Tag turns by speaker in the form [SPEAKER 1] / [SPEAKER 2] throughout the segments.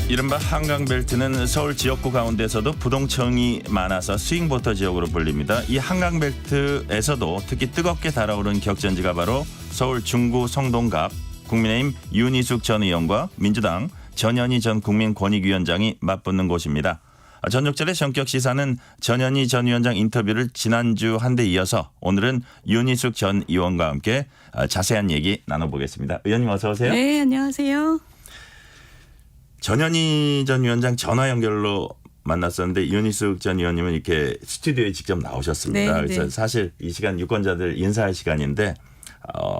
[SPEAKER 1] 이른바 한강벨트는 서울 지역구 가운데서도 부동층이 많아서 스윙보터 지역으로 불립니다. 이 한강벨트에서도 특히 뜨겁게 달아오른 격전지가 바로 서울 중구 성동갑 국민의힘 윤희숙 전 의원과 민주당 전현희 전 국민권익위원장이 맞붙는 곳입니다. 전적절의 전격 시사는 전현희 전 위원장 인터뷰를 지난주 한 대 이어서 오늘은 윤희숙 전 의원과 함께 자세한 얘기 나눠보겠습니다. 의원님 어서 오세요.
[SPEAKER 2] 네, 안녕하세요.
[SPEAKER 1] 전현희 전 위원장 전화 연결로 만났었는데 윤희숙 전 의원님은 이렇게 스튜디오에 직접 나오셨습니다.
[SPEAKER 2] 네,
[SPEAKER 1] 그래서
[SPEAKER 2] 네.
[SPEAKER 1] 사실 이 시간 유권자들 인사할 시간인데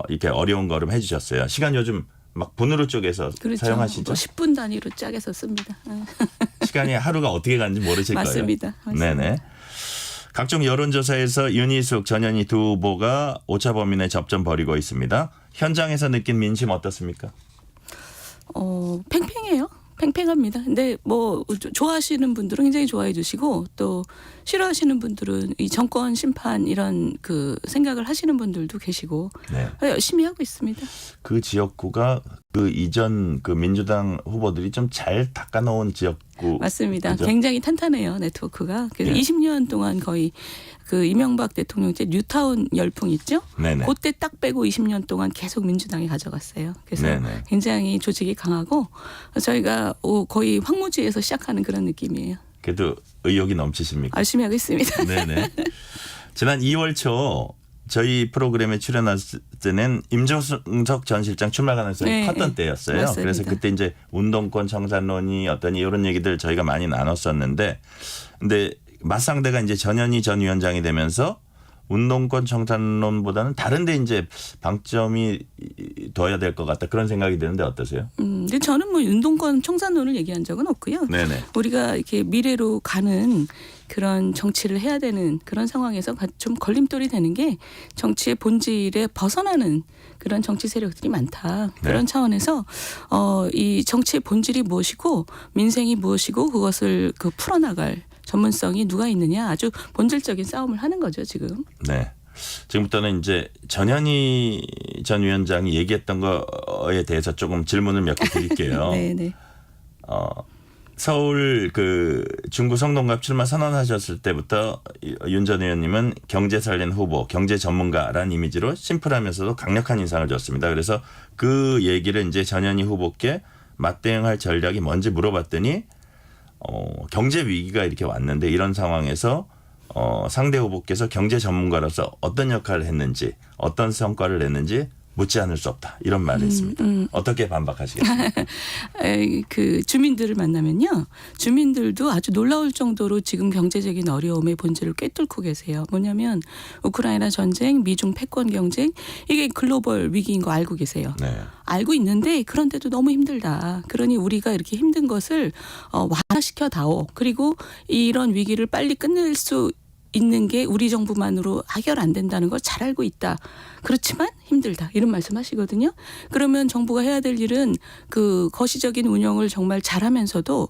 [SPEAKER 1] 이렇게 어려운 걸음 해주셨어요. 시간 요즘 막 분으로 쪼개서
[SPEAKER 2] 그렇죠.
[SPEAKER 1] 사용하시죠?
[SPEAKER 2] 10분 단위로 짜게서 씁니다.
[SPEAKER 1] 시간이 하루가 어떻게 가는지 모르실
[SPEAKER 2] 맞습니다.
[SPEAKER 1] 거예요. 네네. 각종 여론조사에서 윤희숙, 전현희 두 후보가 오차 범위 내 접전 벌이고 있습니다. 현장에서 느낀 민심 어떻습니까?
[SPEAKER 2] 팽팽해요. 팽팽합니다. 근데 뭐 좋아하시는 분들은 굉장히 좋아해 주시고 또 싫어하시는 분들은 이 정권 심판 이런 그 생각을 하시는 분들도 계시고
[SPEAKER 1] 네.
[SPEAKER 2] 열심히 하고 있습니다.
[SPEAKER 1] 그 지역구가 그 이전 그 민주당 후보들이 좀 잘 닦아놓은 지역구.
[SPEAKER 2] 맞습니다.
[SPEAKER 1] 그죠?
[SPEAKER 2] 굉장히 탄탄해요. 네트워크가. 그래서
[SPEAKER 1] 네.
[SPEAKER 2] 20년 동안 거의 그 이명박 대통령 때 뉴타운 열풍 있죠?
[SPEAKER 1] 네네.
[SPEAKER 2] 그때 딱 빼고 20년 동안 계속 민주당이 가져갔어요. 그래서
[SPEAKER 1] 네네.
[SPEAKER 2] 굉장히 조직이 강하고 저희가 거의 황무지에서 시작하는 그런 느낌이에요.
[SPEAKER 1] 그래도 의욕이 넘치십니까?
[SPEAKER 2] 열심히 하고 있습니다.
[SPEAKER 1] 네네. 지난 2월 초 저희 프로그램에 출연했을 때는 임종석 전 실장 출마 가능성이
[SPEAKER 2] 네,
[SPEAKER 1] 컸던
[SPEAKER 2] 네.
[SPEAKER 1] 때였어요.
[SPEAKER 2] 맞습니다.
[SPEAKER 1] 그래서 그때 이제 운동권 청산론이 어떤 이런 얘기들 저희가 많이 나눴었는데 근데 맞상대가 이제 전현희 전 위원장이 되면서 운동권 청산론보다는 다른 데 이제 방점이 둬야 될 것 같다 그런 생각이 드는데 어떠세요?
[SPEAKER 2] 근데 저는 뭐 운동권 청산론을 얘기한 적은 없고요.
[SPEAKER 1] 네네.
[SPEAKER 2] 우리가 이렇게 미래로 가는 그런 정치를 해야 되는 그런 상황에서 좀 걸림돌이 되는 게 정치의 본질에 벗어나는 그런 정치 세력들이 많다. 그런
[SPEAKER 1] 네.
[SPEAKER 2] 차원에서 이 정치의 본질이 무엇이고 민생이 무엇이고 그것을 풀어나갈 전문성이 누가 있느냐 아주 본질적인 싸움을 하는 거죠 지금.
[SPEAKER 1] 네. 지금부터는 이제 전현희 전 위원장이 얘기했던 거에 대해서 조금 질문을 몇 개 드릴게요.
[SPEAKER 2] 네네.
[SPEAKER 1] 서울 그 중구 성동갑 출마 선언하셨을 때부터 윤 전 의원님은 경제 살린 후보, 경제 전문가라는 이미지로 심플하면서도 강력한 인상을 줬습니다. 그래서 그 얘기를 이제 전현희 후보께 맞대응할 전략이 뭔지 물어봤더니 경제 위기가 이렇게 왔는데 이런 상황에서 상대 후보께서 경제 전문가로서 어떤 역할을 했는지 어떤 성과를 냈는지 묻지 않을 수 없다. 이런 말을 했습니다. 어떻게 반박하시겠습니까?
[SPEAKER 2] 그 주민들을 만나면요. 주민들도 아주 놀라울 정도로 지금 경제적인 어려움의 본질을 꿰뚫고 계세요. 뭐냐면 우크라이나 전쟁, 미중 패권 경쟁 이게 글로벌 위기인 거 알고 계세요.
[SPEAKER 1] 네.
[SPEAKER 2] 알고 있는데 그런데도 너무 힘들다. 그러니 우리가 이렇게 힘든 것을 완화시켜 다오. 그리고 이런 위기를 빨리 끝낼 수 있는 게 우리 정부만으로 해결 안 된다는 걸 잘 알고 있다. 그렇지만 힘들다. 이런 말씀하시거든요. 그러면 정부가 해야 될 일은 그 거시적인 운영을 정말 잘하면서도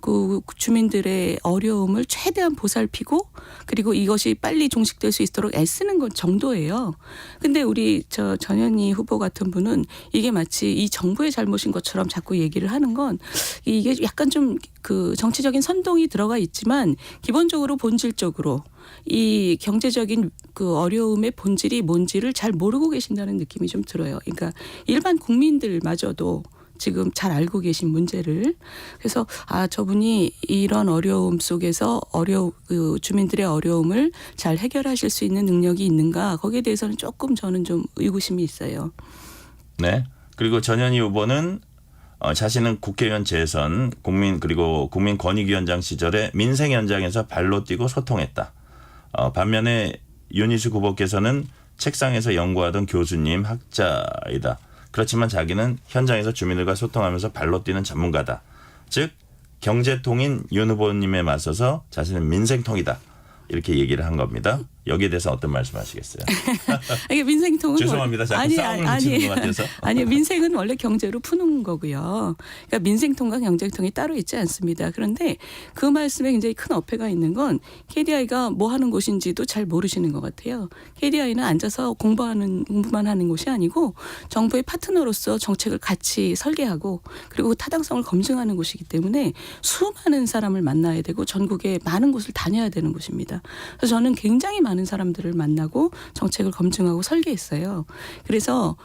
[SPEAKER 2] 그 주민들의 어려움을 최대한 보살피고 그리고 이것이 빨리 종식될 수 있도록 애쓰는 것 정도예요. 근데 우리 전현희 후보 같은 분은 이게 마치 이 정부의 잘못인 것처럼 자꾸 얘기를 하는 건 이게 약간 좀 그 정치적인 선동이 들어가 있지만 기본적으로 본질적으로 이 경제적인 그 어려움의 본질이 뭔지를 잘 모르고 계신다는 느낌이 좀 들어요. 그러니까 일반 국민들마저도 지금 잘 알고 계신 문제를 그래서 저분이 이런 어려움 속에서 그 주민들의 어려움을 잘 해결하실 수 있는 능력이 있는가 거기에 대해서는 조금 저는 좀 의구심이 있어요.
[SPEAKER 1] 네. 그리고 전현희 후보는 자신은 국회의원 재선 그리고 국민권익위원장 시절에 민생 현장에서 발로 뛰고 소통했다. 반면에 윤희숙 후보께서는 책상에서 연구하던 교수님 학자이다. 그렇지만 자기는 현장에서 주민들과 소통하면서 발로 뛰는 전문가다. 즉 경제통인 윤 후보님에 맞서서 자신은 민생통이다. 이렇게 얘기를 한 겁니다. 여기에 대해서 어떤 말씀하시겠어요?
[SPEAKER 2] 이게 민생통은
[SPEAKER 1] 죄송합니다. 자꾸 싸움을 붙이는 것 같아서.
[SPEAKER 2] 아니 민생은 원래 경제로 푸는 거고요. 그러니까 민생통과 경제통이 따로 있지 않습니다. 그런데 그 말씀에 굉장히 큰 어폐가 있는 건 KDI가 뭐 하는 곳인지도 잘 모르시는 것 같아요. KDI는 앉아서 공부만 하는 곳이 아니고 정부의 파트너로서 정책을 같이 설계하고 그리고 타당성을 검증하는 곳이기 때문에 수많은 사람을 만나야 되고 전국에 많은 곳을 다녀야 되는 곳입니다. 그래서 저는 굉장히 많은 사람들을 만나고 정책을 검증하고 설계했어요. 그래서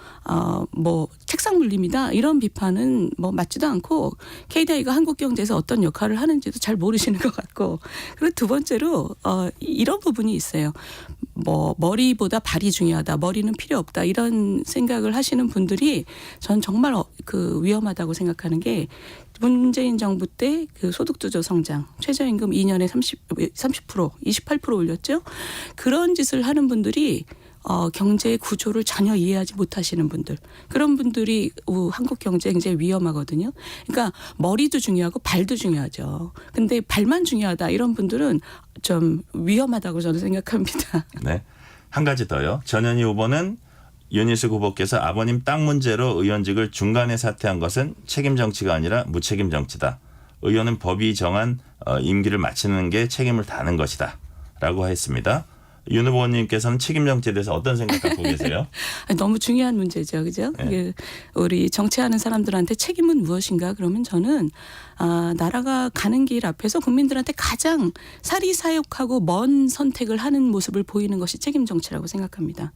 [SPEAKER 2] 뭐 책상 물림이다 이런 비판은 뭐 맞지도 않고 KDI가 한국 경제에서 어떤 역할을 하는지도 잘 모르시는 것 같고 그리고 두 번째로 이런 부분이 있어요. 뭐 머리보다 발이 중요하다. 머리는 필요 없다. 이런 생각을 하시는 분들이 전 정말 그 위험하다고 생각하는 게 문재인 정부 때 그 소득주도 성장, 최저임금 2년에 30%, 28% 올렸죠. 그런 짓을 하는 분들이 경제의 구조를 전혀 이해하지 못하시는 분들. 그런 분들이 한국 경제 굉장히 위험하거든요. 그러니까 머리도 중요하고 발도 중요하죠. 근데 발만 중요하다 이런 분들은 좀 위험하다고 저는 생각합니다.
[SPEAKER 1] 네. 한 가지 더요. 전현희 후보는 윤희숙 후보께서 아버님 땅 문제로 의원직을 중간에 사퇴한 것은 책임 정치가 아니라 무책임 정치다. 의원은 법이 정한 임기를 마치는 게 책임을 다하는 것이다. 라고 했습니다. 윤 후보님께서는 책임 정치에 대해서 어떤 생각 갖고 계세요?
[SPEAKER 2] 너무 중요한 문제죠. 그죠?
[SPEAKER 1] 네.
[SPEAKER 2] 우리 정치하는 사람들한테 책임은 무엇인가? 그러면 저는 나라가 가는 길 앞에서 국민들한테 가장 사리사욕하고 먼 선택을 하는 모습을 보이는 것이 책임 정치라고 생각합니다.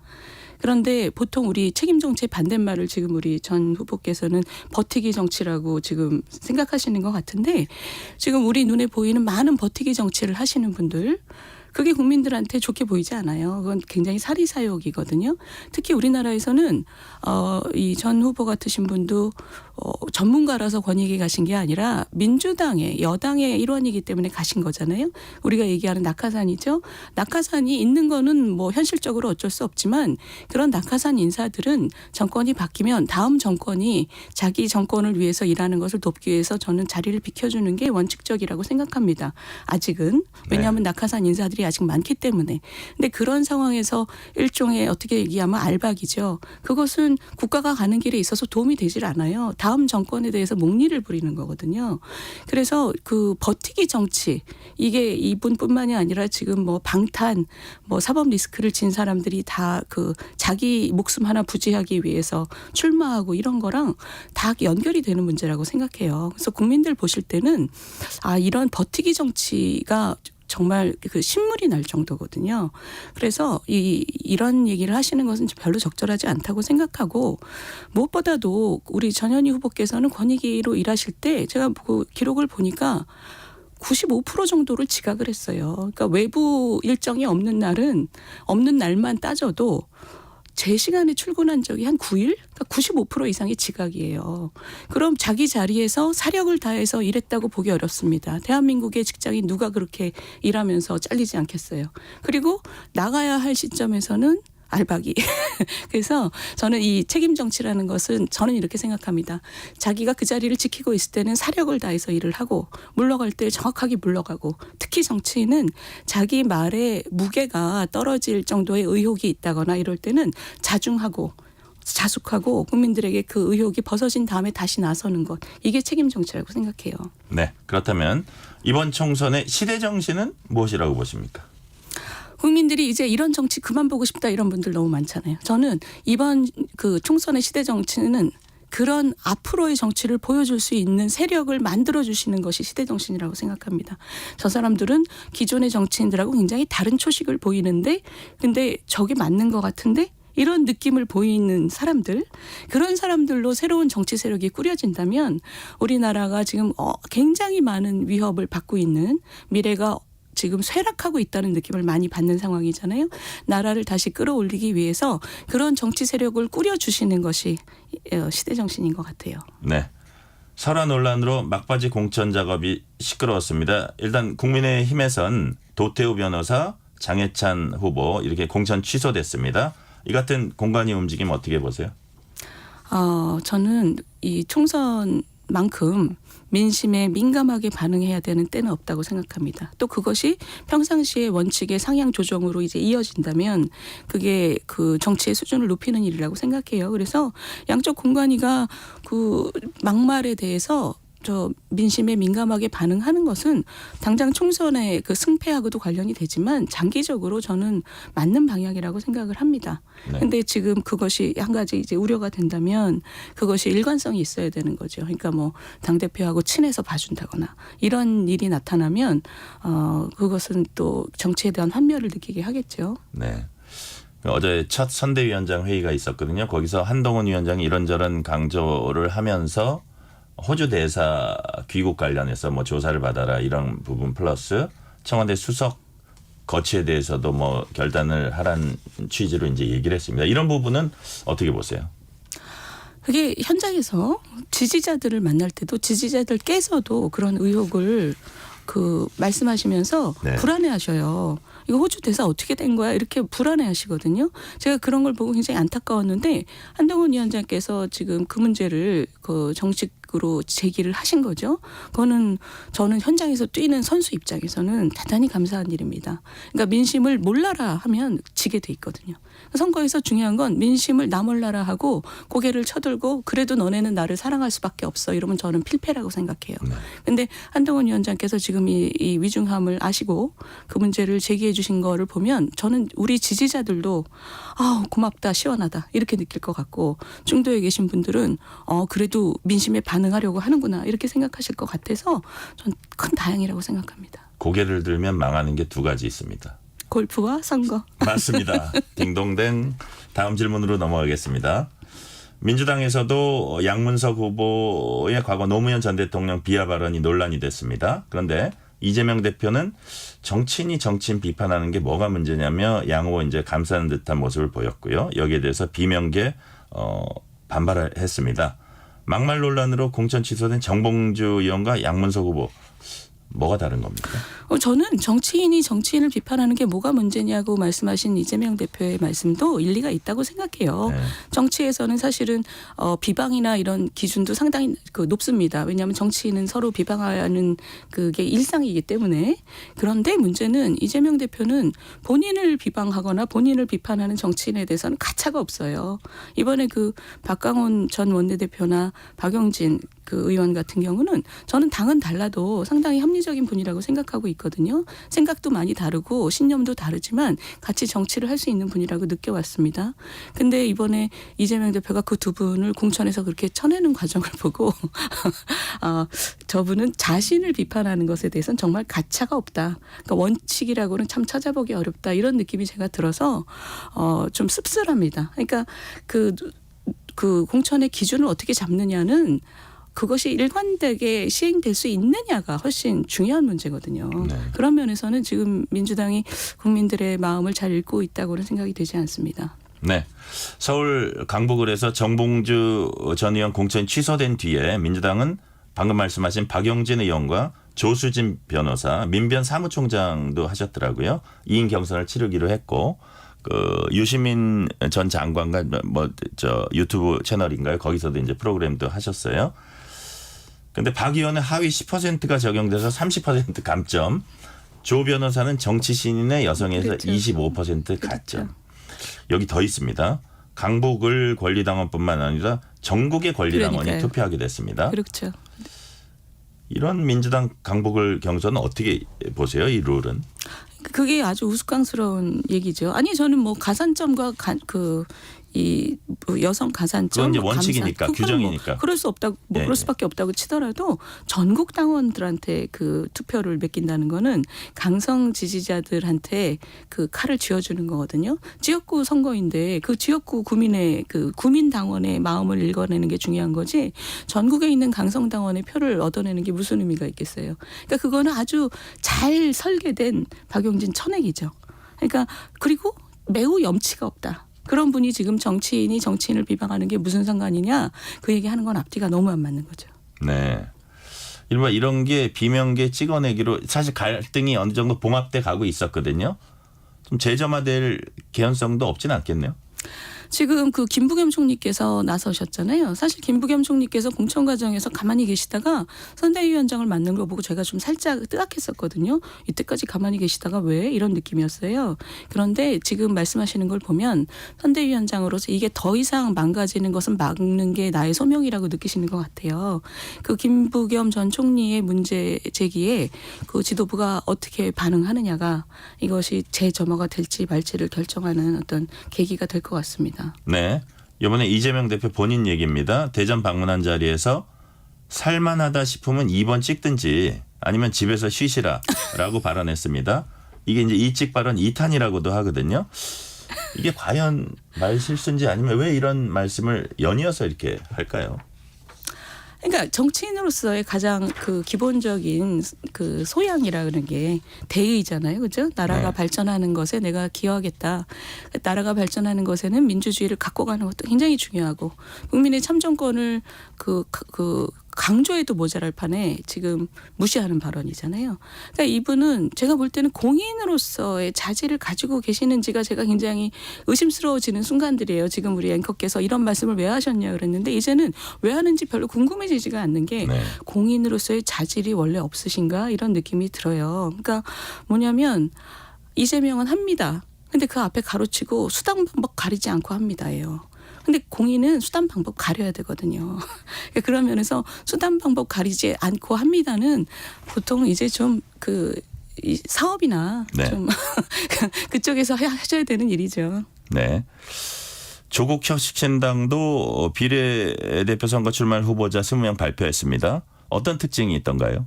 [SPEAKER 2] 그런데 보통 우리 책임 정치의 반대말을 지금 우리 전 후보께서는 버티기 정치라고 지금 생각하시는 것 같은데 지금 우리 눈에 보이는 많은 버티기 정치를 하시는 분들 그게 국민들한테 좋게 보이지 않아요. 그건 굉장히 사리사욕이거든요. 특히 우리나라에서는 이 전 후보 같으신 분도 전문가라서 권익위 가신 게 아니라 민주당의 여당의 일원이기 때문에 가신 거잖아요. 우리가 얘기하는 낙하산이죠. 낙하산이 있는 거는 뭐 현실적으로 어쩔 수 없지만 그런 낙하산 인사들은 정권이 바뀌면 다음 정권이 자기 정권을 위해서 일하는 것을 돕기 위해서 저는 자리를 비켜주는 게 원칙적이라고 생각합니다. 아직은. 왜냐하면 낙하산 인사들이 아직 많기 때문에. 근데 그런 상황에서 일종의 어떻게 얘기하면 알박이죠. 그것은 국가가 가는 길에 있어서 도움이 되질 않아요. 다음 정권에 대해서 목리를 부리는 거거든요. 그래서 그 버티기 정치 이게 이분뿐만이 아니라 지금 뭐 방탄 뭐 사법 리스크를 진 사람들이 다 그 자기 목숨 하나 부지하기 위해서 출마하고 이런 거랑 다 연결이 되는 문제라고 생각해요. 그래서 국민들 보실 때는 이런 버티기 정치가 정말 그 신물이 날 정도거든요. 그래서 이런 얘기를 하시는 것은 별로 적절하지 않다고 생각하고 무엇보다도 우리 전현희 후보께서는 권익위로 일하실 때 제가 그 기록을 보니까 95% 정도를 지각을 했어요. 그러니까 외부 일정이 없는 날만 따져도 제 시간에 출근한 적이 한 9일? 그러니까 95% 이상이 지각이에요. 그럼 자기 자리에서 사력을 다해서 일했다고 보기 어렵습니다. 대한민국의 직장인 누가 그렇게 일하면서 잘리지 않겠어요. 그리고 나가야 할 시점에서는 알박이. 그래서 저는 이 책임 정치라는 것은 저는 이렇게 생각합니다. 자기가 그 자리를 지키고 있을 때는 사력을 다해서 일을 하고 물러갈 때 정확하게 물러가고 특히 정치인은 자기 말에 무게가 떨어질 정도의 의혹이 있다거나 이럴 때는 자중하고 자숙하고 국민들에게 그 의혹이 벗어진 다음에 다시 나서는 것. 이게 책임 정치라고 생각해요.
[SPEAKER 1] 네. 그렇다면 이번 총선의 시대 정신은 무엇이라고 보십니까?
[SPEAKER 2] 국민들이 이제 이런 정치 그만 보고 싶다 이런 분들 너무 많잖아요. 저는 이번 그 총선의 시대 정치는 그런 앞으로의 정치를 보여줄 수 있는 세력을 만들어주시는 것이 시대 정신이라고 생각합니다. 저 사람들은 기존의 정치인들하고 굉장히 다른 초식을 보이는데 근데 저게 맞는 것 같은데 이런 느낌을 보이는 사람들 그런 사람들로 새로운 정치 세력이 꾸려진다면 우리나라가 지금 굉장히 많은 위협을 받고 있는 미래가 지금 쇠락하고 있다는 느낌을 많이 받는 상황이잖아요. 나라를 다시 끌어올리기 위해서 그런 정치 세력을 꾸려주시는 것이 시대 정신인 것 같아요.
[SPEAKER 1] 네. 설화 논란으로 막바지 공천 작업이 시끄러웠습니다. 일단 국민의힘에선 도태우 변호사, 장해찬 후보 이렇게 공천 취소됐습니다. 이 같은 공관위 움직임 어떻게 보세요?
[SPEAKER 2] 저는 이 총선 만큼 민심에 민감하게 반응해야 되는 때는 없다고 생각합니다. 또 그것이 평상시의 원칙의 상향 조정으로 이제 이어진다면 그게 그 정치의 수준을 높이는 일이라고 생각해요. 그래서 양쪽 공간이가 그 막말에 대해서 저 민심에 민감하게 반응하는 것은 당장 총선의 그 승패하고도 관련이 되지만 장기적으로 저는 맞는 방향이라고 생각을 합니다. 그런데 지금 그것이 한 가지 이제 우려가 된다면 그것이 일관성이 있어야 되는 거죠. 그러니까 뭐 당대표하고 친해서 봐준다거나 이런 일이 나타나면 그것은 또 정치에 대한 환멸을 느끼게 하겠죠.
[SPEAKER 1] 네. 어제 첫 선대위원장 회의가 있었거든요. 거기서 한동훈 위원장이 이런저런 강조를 하면서 호주 대사 귀국 관련해서 뭐 조사를 받아라 이런 부분 플러스 청와대 수석 거취에 대해서도 뭐 결단을 하란 취지로 이제 얘기를 했습니다. 이런 부분은 어떻게 보세요?
[SPEAKER 2] 그게 현장에서 지지자들을 만날 때도 지지자들께서도 그런 의혹을 그 말씀하시면서
[SPEAKER 1] 네.
[SPEAKER 2] 불안해하셔요. 이거 호주 대사 어떻게 된 거야? 이렇게 불안해하시거든요. 제가 그런 걸 보고 굉장히 안타까웠는데 한동훈 위원장께서 지금 그 문제를 그 정식으로 제기를 하신 거죠. 그거는 저는 현장에서 뛰는 선수 입장에서는 대단히 감사한 일입니다. 그러니까 민심을 몰라라 하면 지게 돼 있거든요. 선거에서 중요한 건 민심을 나 몰라라 하고 고개를 쳐들고 그래도 너네는 나를 사랑할 수밖에 없어 이러면 저는 필패라고 생각해요. 그런데 한동훈 위원장께서 지금 이 위중함을 아시고 그 문제를 제기해 주신 거를 보면 저는 우리 지지자들도 고맙다 시원하다 이렇게 느낄 것 같고 중도에 계신 분들은 그래도 민심에 반응하려고 하는구나 이렇게 생각하실 것 같아서 전 큰 다행이라고 생각합니다.
[SPEAKER 1] 고개를 들면 망하는 게 두 가지 있습니다.
[SPEAKER 2] 골프와 선거.
[SPEAKER 1] 맞습니다. 딩동댕. 다음 질문으로 넘어가겠습니다. 민주당에서도 양문석 후보의 과거 노무현 전 대통령 비하 발언이 논란이 됐습니다. 그런데 이재명 대표는 정치인이 정치인 비판하는 게 뭐가 문제냐며 양 후보 이제 감싸는 듯한 모습을 보였고요. 여기에 대해서 비명계 반발을 했습니다. 막말 논란으로 공천 취소된 정봉주 의원과 양문석 후보 뭐가 다른 겁니까?
[SPEAKER 2] 저는 정치인이 정치인을 비판하는 게 뭐가 문제냐고 말씀하신 이재명 대표의 말씀도 일리가 있다고 생각해요.
[SPEAKER 1] 네.
[SPEAKER 2] 정치에서는 사실은 비방이나 이런 기준도 상당히 높습니다. 왜냐하면 정치인은 서로 비방하는 그게 일상이기 때문에. 그런데 문제는 이재명 대표는 본인을 비방하거나 본인을 비판하는 정치인에 대해서는 가차가 없어요. 이번에 그 박강원 전 원내대표나 박용진 그 의원 같은 경우는 저는 당은 달라도 상당히 합리적인 분이라고 생각하고 있거든요. 생각도 많이 다르고 신념도 다르지만 같이 정치를 할 수 있는 분이라고 느껴왔습니다. 근데 이번에 이재명 대표가 그 두 분을 공천에서 그렇게 쳐내는 과정을 보고 저분은 자신을 비판하는 것에 대해서는 정말 가차가 없다. 그러니까 원칙이라고는 참 찾아보기 어렵다. 이런 느낌이 제가 들어서 좀 씁쓸합니다. 그러니까 그 공천의 기준을 어떻게 잡느냐는 그것이 일관되게 시행될 수 있느냐가 훨씬 중요한 문제거든요.
[SPEAKER 1] 네.
[SPEAKER 2] 그런 면에서는 지금 민주당이 국민들의 마음을 잘 읽고 있다고는 생각이 되지 않습니다.
[SPEAKER 1] 네. 서울 강북을에서 정봉주 전 의원 공천이 취소된 뒤에 민주당은 방금 말씀하신 박용진 의원과 조수진 변호사, 민변 사무총장도 하셨더라고요. 2인 경선을 치르기로 했고 유시민 전 장관과 유튜브 채널인가요? 거기서도 이제 프로그램도 하셨어요. 근데 박 의원은 하위 10%가 적용돼서 30% 감점. 조 변호사는 정치 신인의 여성에서
[SPEAKER 2] 그렇죠.
[SPEAKER 1] 25% 가점.
[SPEAKER 2] 그렇죠.
[SPEAKER 1] 여기 더 있습니다. 강북을 권리당원뿐만 아니라 전국의 권리당원이
[SPEAKER 2] 그러니까요.
[SPEAKER 1] 투표하게 됐습니다.
[SPEAKER 2] 그렇죠.
[SPEAKER 1] 이런 민주당 강북을 경선은 어떻게 보세요? 이 룰은?
[SPEAKER 2] 그게 아주 우스꽝스러운 얘기죠. 아니 저는 뭐 가산점과 이 여성 가산점
[SPEAKER 1] 그건 이제 원칙이니까,
[SPEAKER 2] 감산, 그거는
[SPEAKER 1] 규정이니까.
[SPEAKER 2] 뭐 그럴 수 없다고
[SPEAKER 1] 네,
[SPEAKER 2] 그럴 수밖에 없다고 치더라도 전국 당원들한테 그 투표를 맡긴다는 거는 강성 지지자들한테 그 칼을 쥐어주는 거거든요. 지역구 선거인데 그 지역구 구민의 그 구민 당원의 마음을 읽어내는 게 중요한 거지. 전국에 있는 강성 당원의 표를 얻어내는 게 무슨 의미가 있겠어요. 그러니까 그거는 아주 잘 설계된 박용진 천액이죠. 그러니까 그리고 매우 염치가 없다. 그런 분이 지금 정치인이 정치인을 비방하는 게 무슨 상관이냐. 그 얘기하는 건 앞뒤가 너무 안 맞는 거죠.
[SPEAKER 1] 네. 일반 이런 게 비명계 찍어내기로 사실 갈등이 어느 정도 봉합돼 가고 있었거든요. 좀 재점화될 개연성도 없진 않겠네요.
[SPEAKER 2] 지금 그 김부겸 총리께서 나서셨잖아요. 사실 김부겸 총리께서 공천 과정에서 가만히 계시다가 선대위원장을 맡는 걸 보고 제가 좀 살짝 뜨악했었거든요. 이때까지 가만히 계시다가 왜 이런 느낌이었어요. 그런데 지금 말씀하시는 걸 보면 선대위원장으로서 이게 더 이상 망가지는 것은 막는 게 나의 소명이라고 느끼시는 것 같아요. 그 김부겸 전 총리의 문제 제기에 그 지도부가 어떻게 반응하느냐가 이것이 재점화가 될지 말지를 결정하는 어떤 계기가 될 것 같습니다.
[SPEAKER 1] 네. 이번에 이재명 대표 본인 얘기입니다. 대전 방문한 자리에서 살만하다 싶으면 2번 찍든지 아니면 집에서 쉬시라라고 발언했습니다. 이게 이제 이찍 발언 2탄이라고도 하거든요. 이게 과연 말 실수인지 아니면 왜 이런 말씀을 연이어서 이렇게 할까요?
[SPEAKER 2] 그러니까 정치인으로서의 가장 그 기본적인 그 소양이라 그러는 게 대의잖아요. 그죠? 나라가
[SPEAKER 1] 네.
[SPEAKER 2] 발전하는 것에 내가 기여하겠다. 나라가 발전하는 것에는 민주주의를 갖고 가는 것도 굉장히 중요하고 국민의 참정권을 그 강조해도 모자랄 판에 지금 무시하는 발언이잖아요. 그러니까 이분은 제가 볼 때는 공인으로서의 자질을 가지고 계시는지가 제가 굉장히 의심스러워지는 순간들이에요. 지금 우리 앵커께서 이런 말씀을 왜 하셨냐 그랬는데 이제는 왜 하는지 별로 궁금해지지가 않는 게
[SPEAKER 1] 네.
[SPEAKER 2] 공인으로서의 자질이 원래 없으신가 이런 느낌이 들어요. 그러니까 뭐냐면 이재명은 합니다. 근데 그 앞에 가로치고 수단 방법 가리지 않고 합니다예요. 근데 공인은 수단 방법 가려야 되거든요. 그런 면에서 수단 방법 가리지 않고 합니다는 보통 이제 좀 이 사업이나
[SPEAKER 1] 네.
[SPEAKER 2] 좀 그쪽에서 하셔야 되는 일이죠.
[SPEAKER 1] 네. 조국 혁신당도 비례대표 선거 출마 후보자 20명 발표했습니다. 어떤 특징이 있던가요?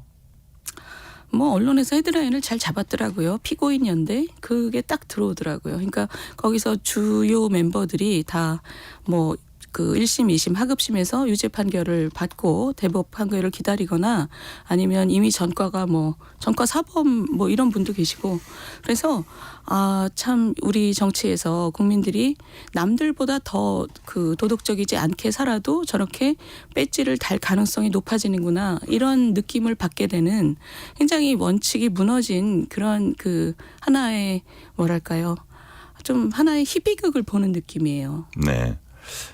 [SPEAKER 2] 뭐 언론에서 헤드라인을 잘 잡았더라고요. 피고인 연대 그게 딱 들어오더라고요. 그러니까 거기서 주요 멤버들이 다 뭐 그 1심, 2심, 하급심에서 유죄 판결을 받고 대법 판결을 기다리거나 아니면 이미 전과가 뭐 전과 사범 뭐 이런 분도 계시고 그래서 참 우리 정치에서 국민들이 남들보다 더 그 도덕적이지 않게 살아도 저렇게 배지를 달 가능성이 높아지는구나 이런 느낌을 받게 되는 굉장히 원칙이 무너진 그런 그 하나의 뭐랄까요 좀 하나의 희비극을 보는 느낌이에요.
[SPEAKER 1] 네.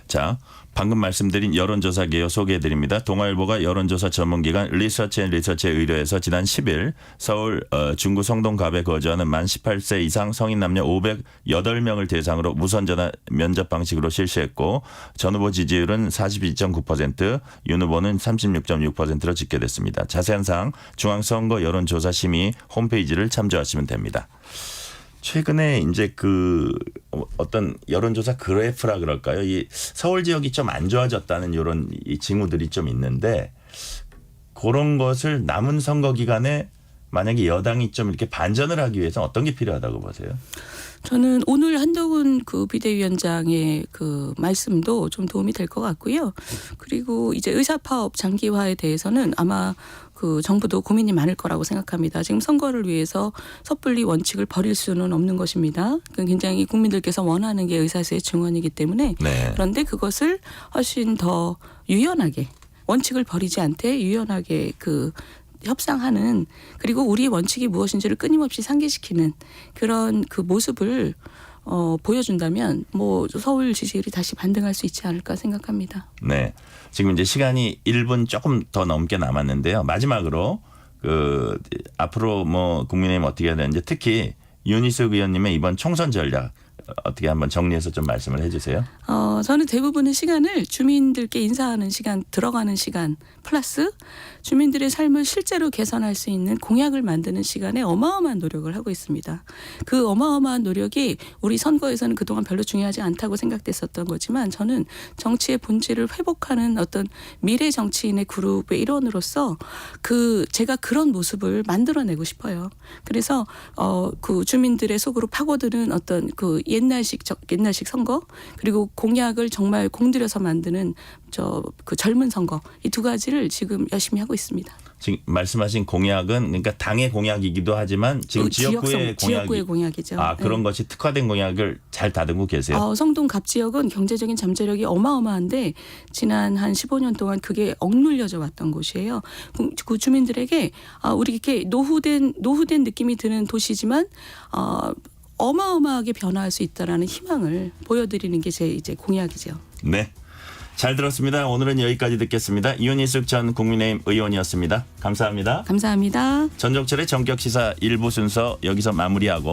[SPEAKER 1] 자, 방금 말씀드린 여론조사 개요 소개해드립니다. 동아일보가 여론조사 전문기관 리서치앤리서치에 의뢰해서 지난 10일 서울 중구 성동갑에 거주하는 만 18세 이상 성인 남녀 508명을 대상으로 무선전화 면접 방식으로 실시했고 전 후보 지지율은 42.9%, 윤 후보는 36.6%로 집계됐습니다. 자세한 사항 중앙선거 여론조사 심의 홈페이지를 참조하시면 됩니다. 최근에 이제 그 어떤 여론조사 그래프라 그럴까요? 이 서울 지역이 좀 안 좋아졌다는 이런 이 징후들이 좀 있는데 그런 것을 남은 선거 기간에 만약에 여당이 좀 이렇게 반전을 하기 위해서 어떤 게 필요하다고 보세요?
[SPEAKER 2] 저는 오늘 한덕훈 그 비대위원장의 그 말씀도 좀 도움이 될 것 같고요. 그리고 이제 의사파업 장기화에 대해서는 아마 그 정부도 고민이 많을 거라고 생각합니다. 지금 선거를 위해서 섣불리 원칙을 버릴 수는 없는 것입니다. 굉장히 국민들께서 원하는 게 의사수의 증언이기 때문에
[SPEAKER 1] 네.
[SPEAKER 2] 그런데 그것을 훨씬 더 유연하게 원칙을 버리지 않되 유연하게 그 협상하는 그리고 우리의 원칙이 무엇인지를 끊임없이 상기시키는 그런 그 모습을 보여준다면 뭐 서울 지지율이 다시 반등할 수 있지 않을까 생각합니다.
[SPEAKER 1] 네. 지금 이제 시간이 1분 조금 더 넘게 남았는데요. 마지막으로 그 앞으로 뭐 국민의힘 어떻게 해야 되는지 특히 윤희숙 의원님의 이번 총선 전략 어떻게 한번 정리해서 좀 말씀을 해 주세요.
[SPEAKER 2] 저는 대부분의 시간을 주민들께 인사하는 시간, 들어가는 시간 플러스 주민들의 삶을 실제로 개선할 수 있는 공약을 만드는 시간에 어마어마한 노력을 하고 있습니다. 그 어마어마한 노력이 우리 선거에서는 그동안 별로 중요하지 않다고 생각됐었던 거지만 저는 정치의 본질을 회복하는 어떤 미래 정치인의 그룹의 일원으로서 제가 그런 모습을 만들어내고 싶어요. 그래서 그 주민들의 속으로 파고드는 어떤 그 옛날식 선거 그리고 공약을 정말 공들여서 만드는 그 젊은 선거 이 두 가지를 지금 열심히 하고 있습니다.
[SPEAKER 1] 지금 말씀하신 공약은 그러니까 당의 공약이기도 하지만 지금
[SPEAKER 2] 지역구의 공약이죠.
[SPEAKER 1] 그런
[SPEAKER 2] 네.
[SPEAKER 1] 것이 특화된 공약을 잘 다듬고 계세요.
[SPEAKER 2] 성동 갑 지역은 경제적인 잠재력이 어마어마한데 지난 한 15년 동안 그게 억눌려져 왔던 곳이에요. 그 주민들에게 우리 이렇게 노후된 느낌이 드는 도시지만 어마어마하게 변화할 수 있다라는 희망을 보여드리는 게 제 이제 공약이죠.
[SPEAKER 1] 네. 잘 들었습니다. 오늘은 여기까지 듣겠습니다. 이윤희숙 전 국민의힘 의원이었습니다. 감사합니다.
[SPEAKER 2] 감사합니다.
[SPEAKER 1] 전종철의 전격시사 1부 순서 여기서 마무리하고